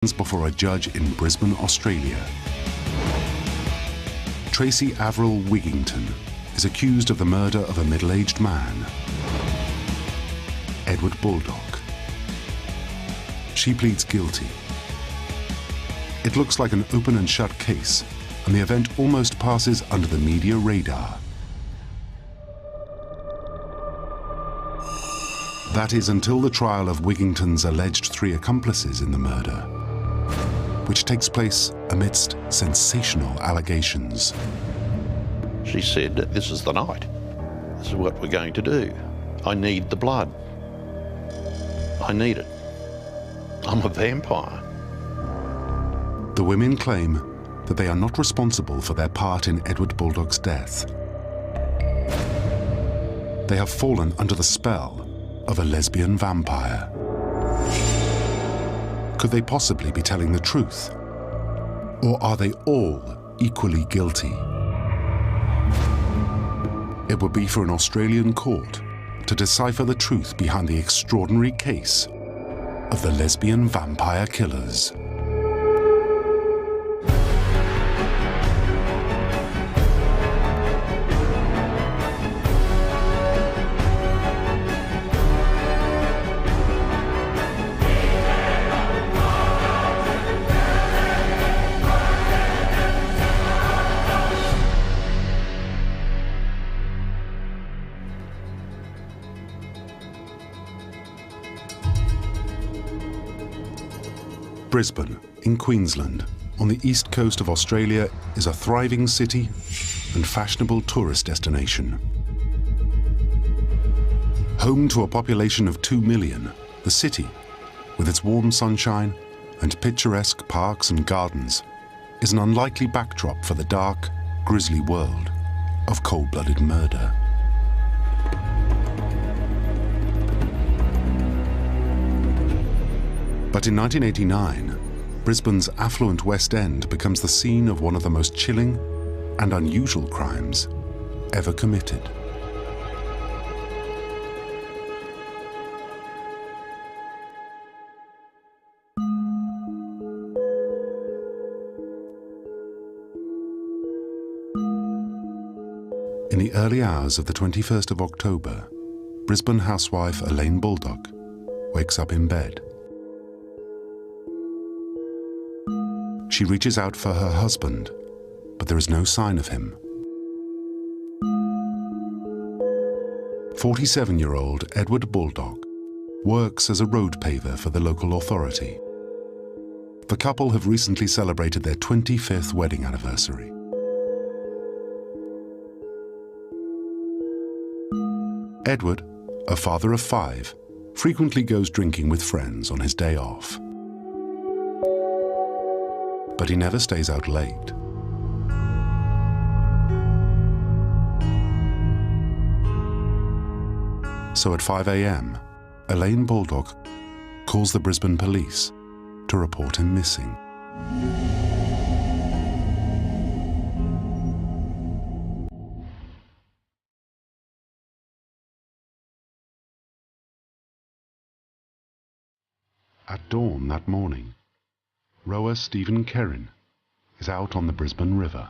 before a judge in Brisbane, Australia. Tracy Averill Wigington is accused of the murder of a middle-aged man, Edward Baldock. She pleads guilty. It looks like an open and shut case, and the event almost passes under the media radar. That is until the trial of Wigington's alleged 3 accomplices in the murder, which takes place amidst sensational allegations. She said, "This is the night. This is what we're going to do. I need the blood. I need it. I'm a vampire." The women claim that they are not responsible for their part in Edward Baldock's death. They have fallen under the spell of a lesbian vampire. Could they possibly be telling the truth? Or are they all equally guilty? It would be for an Australian court to decipher the truth behind the extraordinary case of the lesbian vampire killers. Brisbane, in Queensland, on the east coast of Australia, is a thriving city and fashionable tourist destination. Home to a population of 2 million, the city, with its warm sunshine and picturesque parks and gardens, is an unlikely backdrop for the dark, grisly world of cold-blooded murder. But in 1989, Brisbane's affluent West End becomes the scene of one of the most chilling and unusual crimes ever committed. In the early hours of the 21st of October, Brisbane housewife Elaine Baldock wakes up in bed. She reaches out for her husband, but there is no sign of him. 47-year-old Edward Baldock works as a road paver for the local authority. The couple have recently celebrated their 25th wedding anniversary. Edward, a father of 5, frequently goes drinking with friends on his day off. But he never stays out late. So at 5 a.m, Elaine Baldock calls the Brisbane police to report him missing. At dawn that morning, rower Stephen Kerrin is out on the Brisbane River.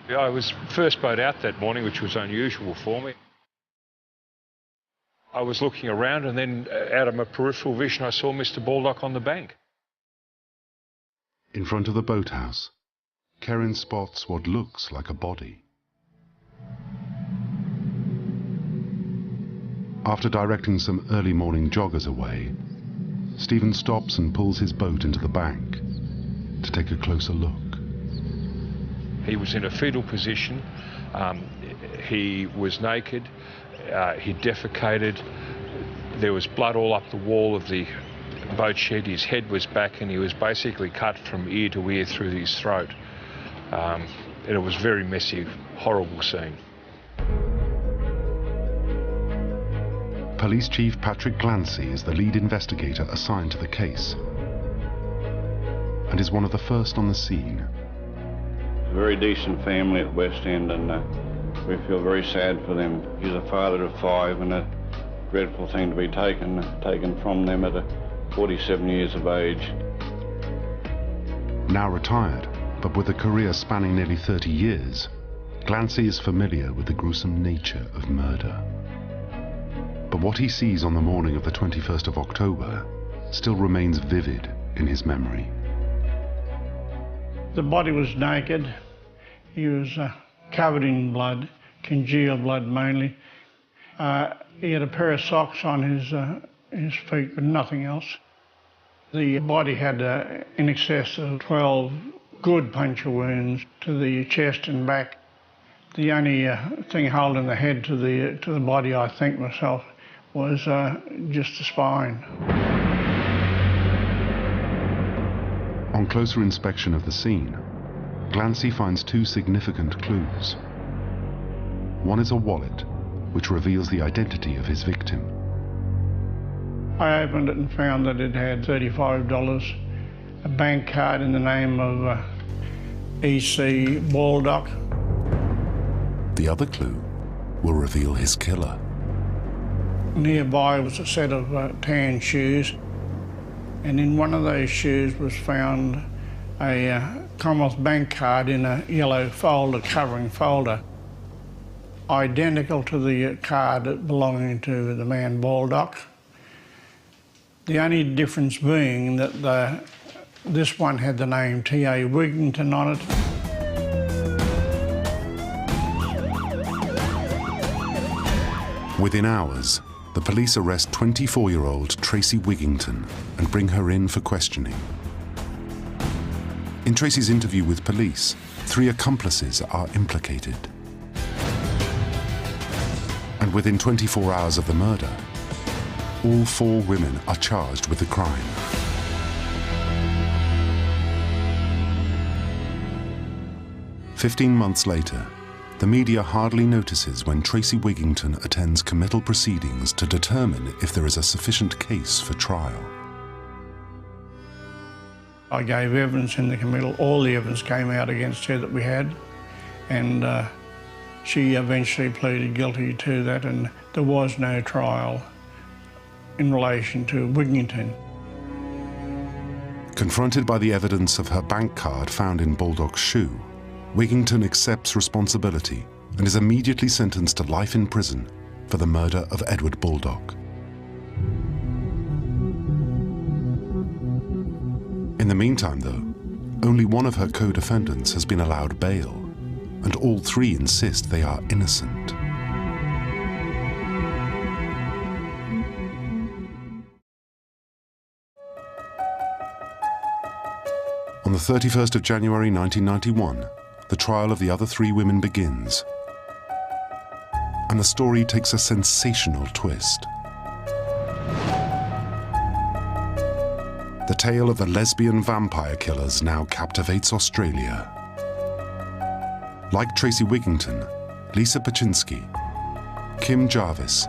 I was first boat out that morning, which was unusual for me. I was looking around and then out of my peripheral vision I saw Mr. Baldock on the bank. In front of the boathouse, Kerrin spots what looks like a body. After directing some early morning joggers away, Stephen stops and pulls his boat into the bank to take a closer look. He was in a fetal position. He was naked. He defecated. There was blood all up the wall of the boat shed. His head was back and he was basically cut from ear to ear through his throat. And it was a very messy, horrible scene. Police Chief Patrick Glancy is the lead investigator assigned to the case and is one of the first on the scene. It's a very decent family at West End, and we feel very sad for them. He's a father of 5, and a dreadful thing to be taken from them at 47 years of age. Now retired, but with a career spanning nearly 30 years, Clancy is familiar with the gruesome nature of murder. But what he sees on the morning of the 21st of October still remains vivid in his memory. The body was naked. He was covered in blood, congealed blood mainly. He had a pair of socks on his feet, but nothing else. The body had in excess of 12 good puncture wounds to the chest and back. The only thing holding the head to the body, I think myself, was just the spine. On closer inspection of the scene, Clancy finds two significant clues. One is a wallet, which reveals the identity of his victim. I opened it and found that it had $35, a bank card in the name of E.C. Baldock. The other clue will reveal his killer. Nearby was a set of tan shoes, and in one of those shoes was found a Commonwealth bank card in a yellow folder, covering folder, identical to the card belonging to the man Baldock. The only difference being that this one had the name T.A. Wigington on it. Within hours, the police arrest 24-year-old Tracy Wigington and bring her in for questioning. In Tracy's interview with police, 3 accomplices are implicated. And within 24 hours of the murder, all 4 women are charged with the crime. "15 months later, the media hardly notices when Tracy Wigington attends committal proceedings to determine if there is a sufficient case for trial. I gave evidence in the committal. All the evidence came out against her that we had, and she eventually pleaded guilty to that, and there was no trial in relation to Wigington. Confronted by the evidence of her bank card found in Baldock's shoe, Wigington accepts responsibility and is immediately sentenced to life in prison for the murder of Edward Baldock. In the meantime, though, only one of her co-defendants has been allowed bail, and all 3 insist they are innocent. On the 31st of January 1991, the trial of the other 3 women begins, and the story takes a sensational twist. The tale of the lesbian vampire killers now captivates Australia. Like Tracy Wigington, Lisa Paczynski, Kim Jarvis,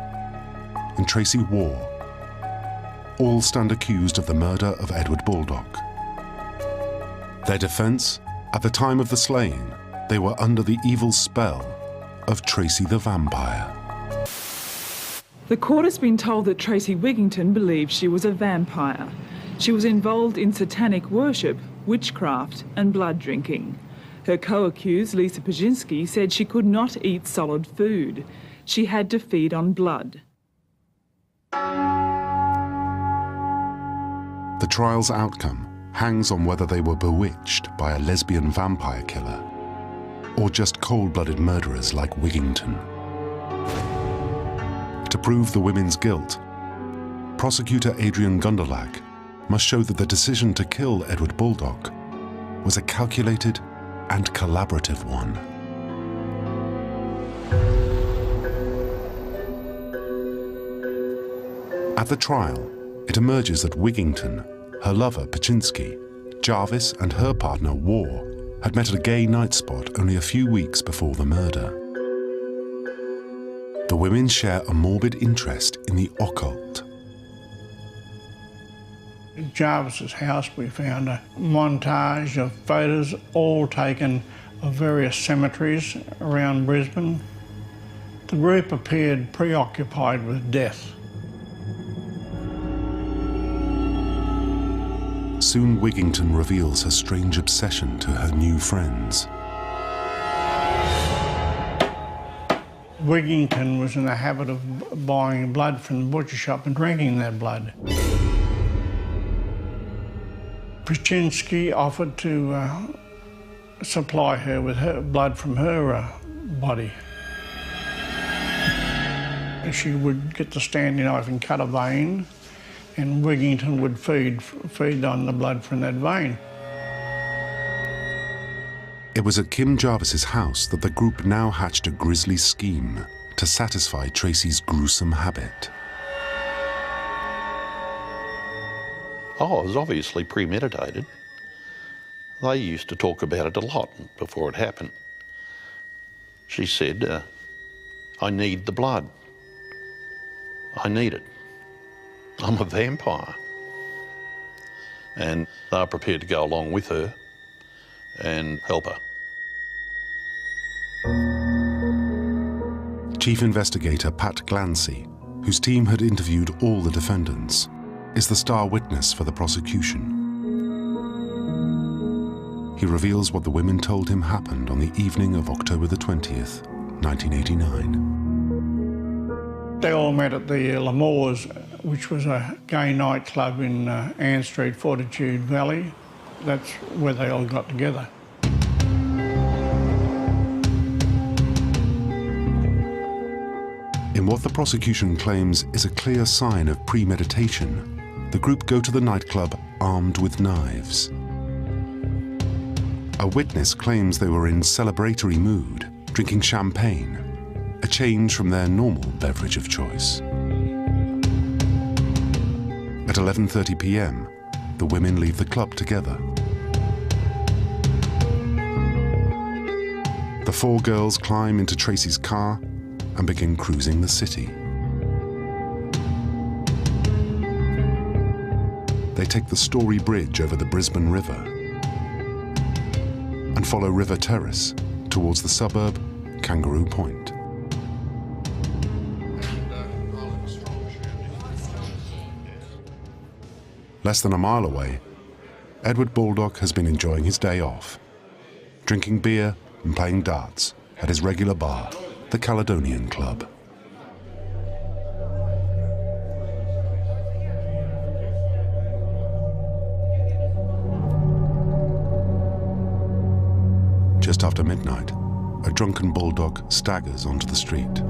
and Tracy Waugh all stand accused of the murder of Edward Baldock. Their defense? At the time of the slaying, they were under the evil spell of Tracy the vampire. The court has been told that Tracy Wigington believed she was a vampire. She was involved in satanic worship, witchcraft and blood drinking. Her co-accused, Lisa Paczynski, said she could not eat solid food. She had to feed on blood. The trial's outcome hangs on whether they were bewitched by a lesbian vampire killer or just cold-blooded murderers like Wigington. To prove the women's guilt, prosecutor Adrian Gunderlach must show that the decision to kill Edward Baldock was a calculated and collaborative one. At the trial, it emerges that Wigington, her lover Paczynski, Jarvis and her partner Waugh had met at a gay night spot only a few weeks before the murder. The women share a morbid interest in the occult. At Jarvis's house, we found a montage of photos, all taken of various cemeteries around Brisbane. The group appeared preoccupied with death. Soon Wigington reveals her strange obsession to her new friends. Wigington was in the habit of buying blood from the butcher shop and drinking that blood. Pyczynski offered to supply her with her blood from her body. She would get the Stanley knife and cut a vein, and Wigington would feed on the blood from that vein. It was at Kim Jarvis's house that the group now hatched a grisly scheme to satisfy Tracy's gruesome habit. Oh, it was obviously premeditated. They used to talk about it a lot before it happened. She said, I need the blood. I need it. I'm a vampire. And they were prepared to go along with her and help her. Chief Investigator Pat Glancy, whose team had interviewed all the defendants, is the star witness for the prosecution. He reveals what the women told him happened on the evening of October the 20th, 1989. They all met at the L'Amours, which was a gay nightclub in Ann Street, Fortitude Valley. That's where they all got together. In what the prosecution claims is a clear sign of premeditation, the group go to the nightclub armed with knives. A witness claims they were in celebratory mood, drinking champagne, a change from their normal beverage of choice. At 11:30 p.m, the women leave the club together. The four girls climb into Tracy's car and begin cruising the city. They take the Story Bridge over the Brisbane River and follow River Terrace towards the suburb Kangaroo Point. Less than a mile away, Edward Baldock has been enjoying his day off, drinking beer and playing darts at his regular bar, the Caledonian Club. Just after midnight, a drunken Baldock staggers onto the street.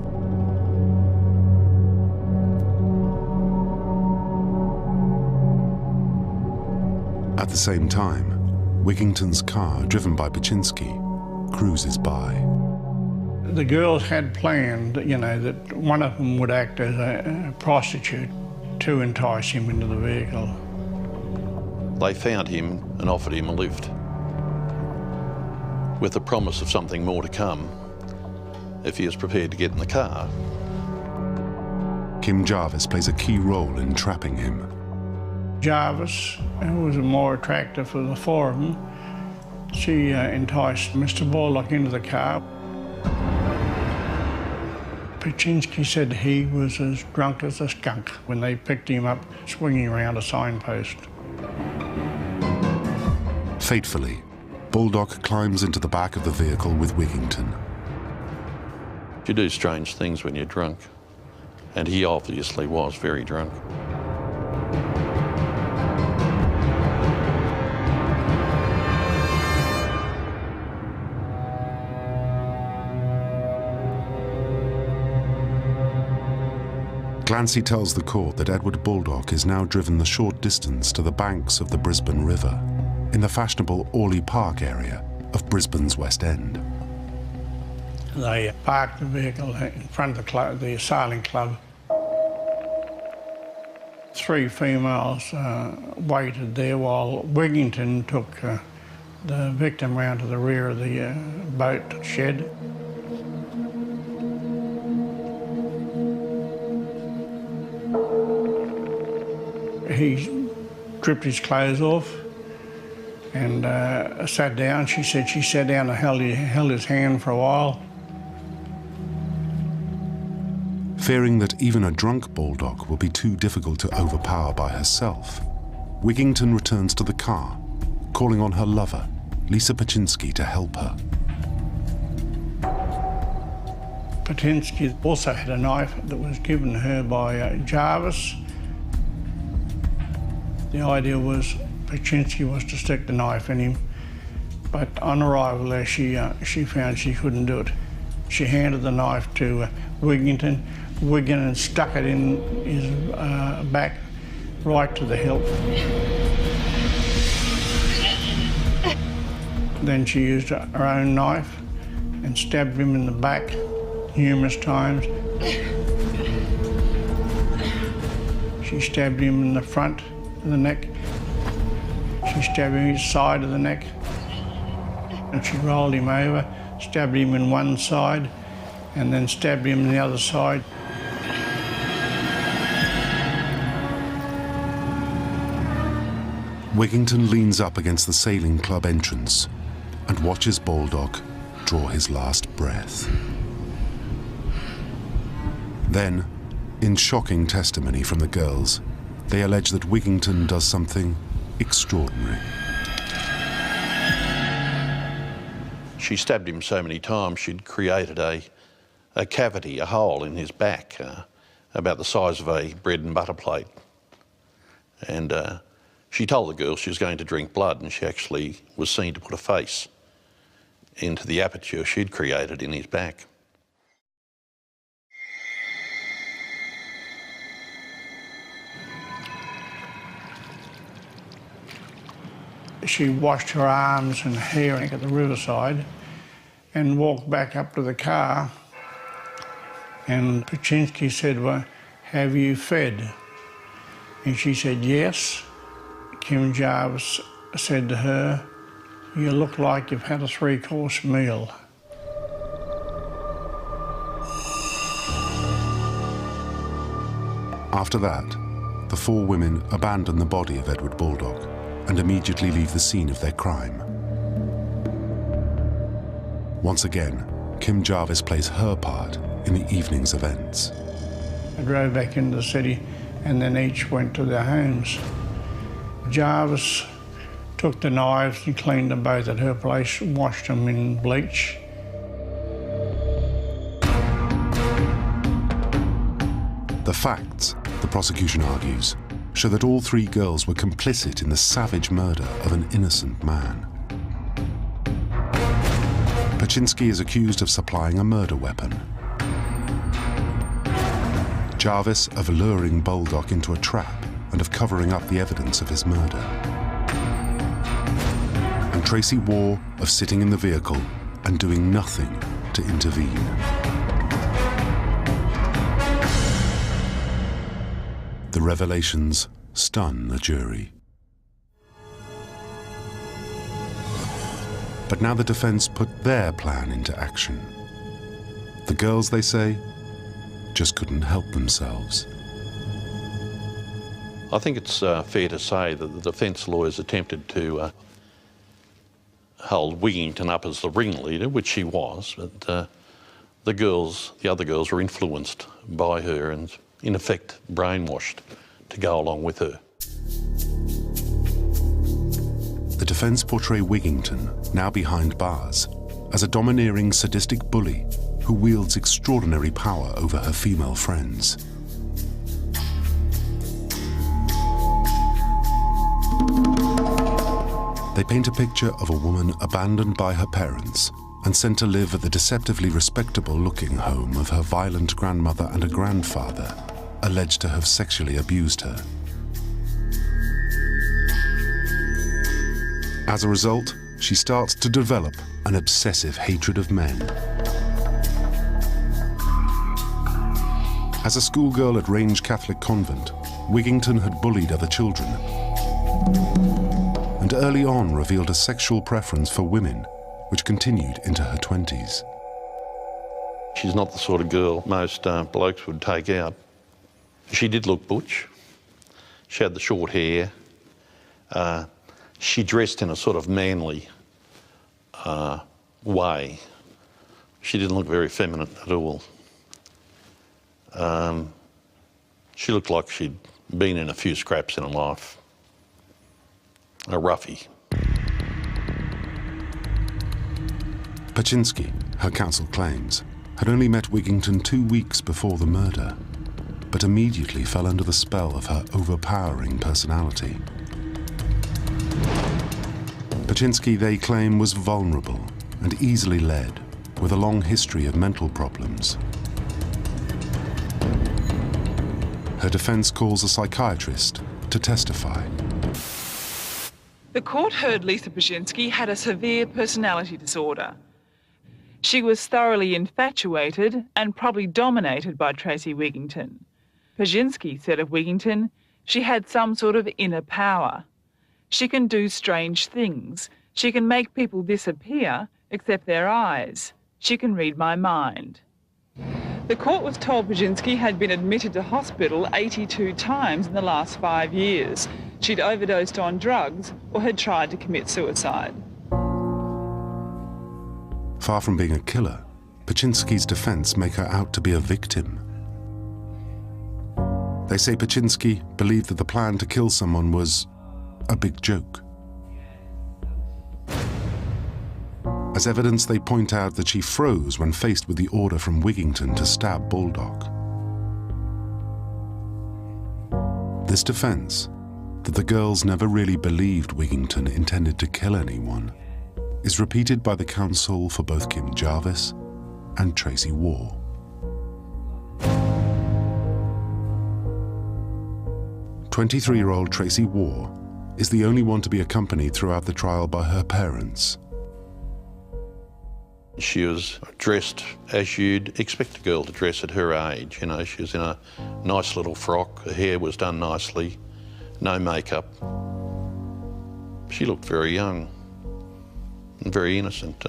At the same time, Wigington's car, driven by Pyczynski, cruises by. The girls had planned, that one of them would act as a prostitute to entice him into the vehicle. They found him and offered him a lift, with the promise of something more to come if he was prepared to get in the car. Kim Jarvis plays a key role in trapping him. Jarvis, who was more attractive of the four of them, she enticed Mr. Baldock into the car. Pyczynski said he was as drunk as a skunk when they picked him up swinging around a signpost. Fatefully, Baldock climbs into the back of the vehicle with Wigington. You do strange things when you're drunk, and he obviously was very drunk. Glancy tells the court that Edward Baldock is now driven the short distance to the banks of the Brisbane River in the fashionable Orley Park area of Brisbane's West End. They parked the vehicle in front of the club, the sailing club. Three females waited there while Wigington took the victim round to the rear of the boat shed. He stripped his clothes off and sat down. She said she sat down and held his hand for a while. Fearing that even a drunk Baldock will be too difficult to overpower by herself, Wigington returns to the car, calling on her lover, Lisa Paczynski, to help her. Paczynski also had a knife that was given her by Jarvis. The idea was Paczynski was to stick the knife in him, but on arrival there she found she couldn't do it. She handed the knife to Wigington. Wigington stuck it in his back right to the hilt. Then she used her own knife and stabbed him in the back numerous times. She stabbed him in the front of the neck. She stabbed him in his side of the neck. And she rolled him over, stabbed him in one side, and then stabbed him in the other side. Wigington leans up against the sailing club entrance and watches Baldock draw his last breath. Then, in shocking testimony from the girls, they allege that Wigington does something extraordinary. She stabbed him so many times she'd created a cavity, a hole in his back, about the size of a bread and butter plate. And she told the girls she was going to drink blood, and she actually was seen to put a face into the aperture she'd created in his back. She washed her arms and hair at the riverside and walked back up to the car. And Paczynski said, "Well, have you fed?" And she said, "Yes." Kim Jarvis said to her, "You look like you've had a 3-course meal." After that, the 4 women abandon the body of Edward Baldock and immediately leave the scene of their crime. Once again, Kim Jarvis plays her part in the evening's events. I drove back into the city and then each went to their homes. Jarvis took the knives and cleaned them both at her place, washed them in bleach. The facts, the prosecution argues, show that all 3 girls were complicit in the savage murder of an innocent man. Paczynski is accused of supplying a murder weapon. Jarvis of luring Baldock into a trap and of covering up the evidence of his murder. And Tracy Waugh of sitting in the vehicle and doing nothing to intervene. The revelations stun the jury. But now the defense put their plan into action. The girls, they say, just couldn't help themselves. I think it's fair to say that the defence lawyers attempted to hold Wigington up as the ringleader, which she was, but the other girls were influenced by her and, in effect, brainwashed to go along with her. The defence portray Wigington, now behind bars, as a domineering, sadistic bully who wields extraordinary power over her female friends. They paint a picture of a woman abandoned by her parents and sent to live at the deceptively respectable-looking home of her violent grandmother and a grandfather, alleged to have sexually abused her. As a result, she starts to develop an obsessive hatred of men. As a schoolgirl at Range Catholic Convent, Wigington had bullied other children and early on revealed a sexual preference for women, which continued into her 20s. She's not the sort of girl most blokes would take out. She did look butch. She had the short hair. She dressed in a sort of manly way. She didn't look very feminine at all. She looked like she'd been in a few scraps in her life. a roughie. Paczynski, her counsel claims, had only met Wigington 2 weeks before the murder, but immediately fell under the spell of her overpowering personality. Paczynski, they claim, was vulnerable and easily led, with a long history of mental problems. Her defense calls a psychiatrist to testify. The court heard Lisa Paczynski had a severe personality disorder. She was thoroughly infatuated and probably dominated by Tracy Wigington. Paczynski said of Wigington, she had some sort of inner power. She can do strange things. She can make people disappear, except their eyes. She can read my mind. The court was told Paczynski had been admitted to hospital 82 times in the last 5 years. She'd overdosed on drugs or had tried to commit suicide. Far from being a killer, Paczynski's defense make her out to be a victim. They say Paczynski believed that the plan to kill someone was a big joke. As evidence, they point out that she froze when faced with the order from Wigington to stab Baldock. This defense, that the girls never really believed Wigington intended to kill anyone, is repeated by the counsel for both Kim Jarvis and Tracy Waugh. "23-year-old Tracy Waugh is the only one to be accompanied throughout the trial by her parents. She was dressed as you'd expect a girl to dress at her age. You know, she was in a nice little frock, her hair was done nicely, no makeup. She looked very young and very innocent.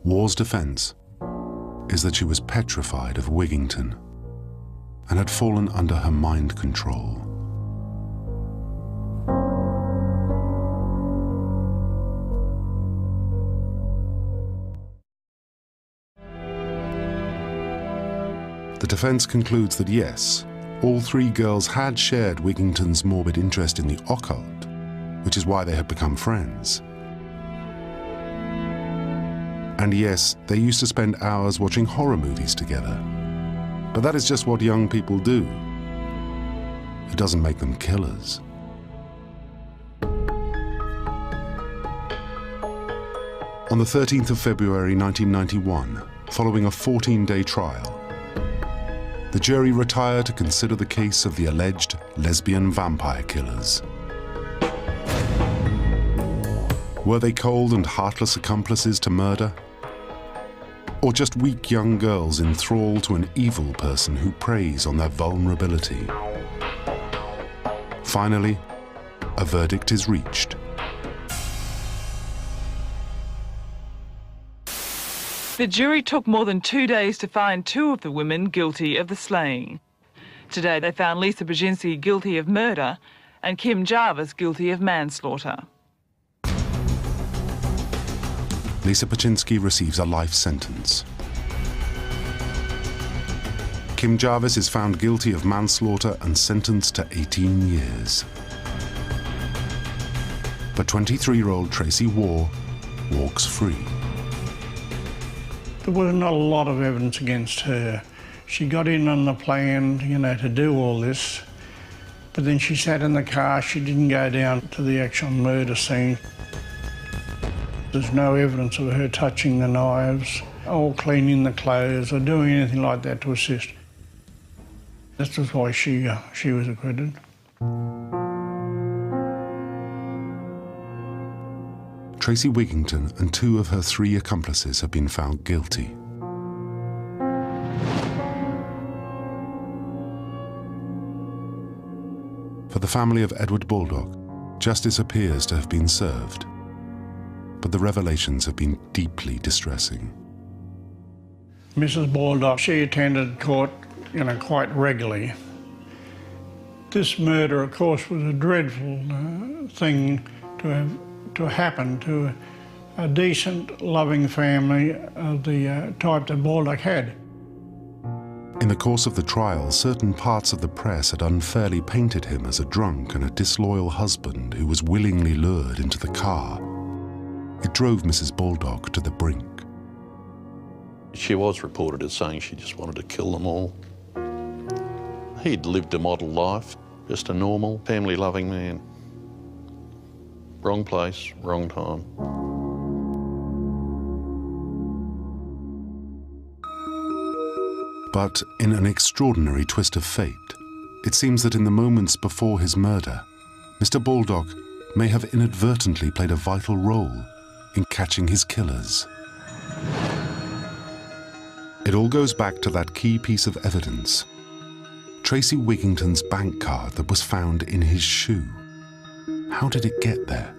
Waugh's defense is that she was petrified of Wigington and had fallen under her mind control. The defense concludes that yes, all 3 girls had shared Wigington's morbid interest in the occult, which is why they had become friends. And yes, they used to spend hours watching horror movies together. But that is just what young people do. It doesn't make them killers. On the 13th of February 1991, following a 14-day trial, the jury retired to consider the case of the alleged lesbian vampire killers. Were they cold and heartless accomplices to murder? Or just weak young girls in thrall to an evil person who preys on their vulnerability? Finally, a verdict is reached. The jury took more than 2 days to find 2 of the women guilty of the slaying. Today they found Lisa Paczynski guilty of murder and Kim Jarvis guilty of manslaughter. Lisa Paczynski receives a life sentence. Kim Jarvis is found guilty of manslaughter and sentenced to 18 years. But 23-year-old Tracy Waugh walks free. There was not a lot of evidence against her. She got in on the plan, to do all this, but then she sat in the car, she didn't go down to the actual murder scene. There's no evidence of her touching the knives, or cleaning the clothes, or doing anything like that to assist. This was why she was acquitted. Tracy Wigington and 2 of her 3 accomplices have been found guilty. For the family of Edward Baldock, justice appears to have been served, but the revelations have been deeply distressing. Mrs. Baldock, she attended court, quite regularly. This murder, of course, was a dreadful thing to happen to a decent, loving family of the type that Baldock had. In the course of the trial, certain parts of the press had unfairly painted him as a drunk and a disloyal husband who was willingly lured into the car. It drove Mrs. Baldock to the brink. She was reported as saying she just wanted to kill them all. He'd lived a model life, just a normal, family-loving man. Wrong place, wrong time. But in an extraordinary twist of fate, it seems that in the moments before his murder, Mr. Baldock may have inadvertently played a vital role in catching his killers. It all goes back to that key piece of evidence, Tracy Wigington's bank card that was found in his shoe. How did it get there?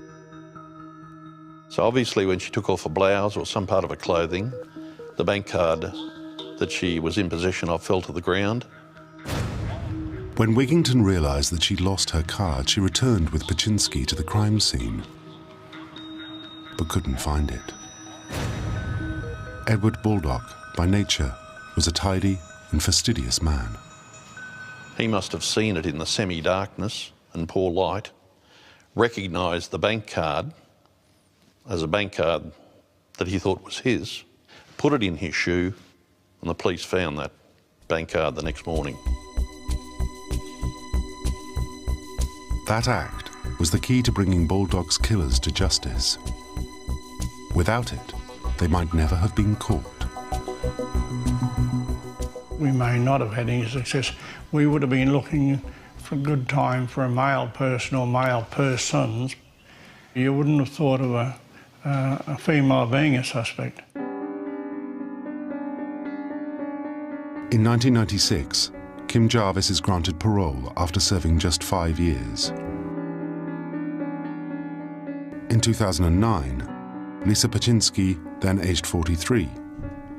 So obviously when she took off a blouse or some part of her clothing, the bank card that she was in possession of fell to the ground. When Wigington realised that she'd lost her card, she returned with Paczynski to the crime scene, but couldn't find it. Edward Baldock, by nature, was a tidy and fastidious man. He must have seen it in the semi-darkness and poor light, recognised the bank card as a bank card that he thought was his, put it in his shoe, and the police found that bank card the next morning. That act was the key to bringing Baldock's killers to justice. Without it, they might never have been caught. We may not have had any success. We would have been looking for a good time for a male person or male persons. You wouldn't have thought of a female being a suspect. In 1996, Kim Jarvis is granted parole after serving just 5 years. In 2009, Lisa Paczynski, then aged 43,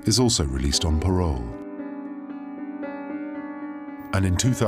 is also released on parole. And in 2000,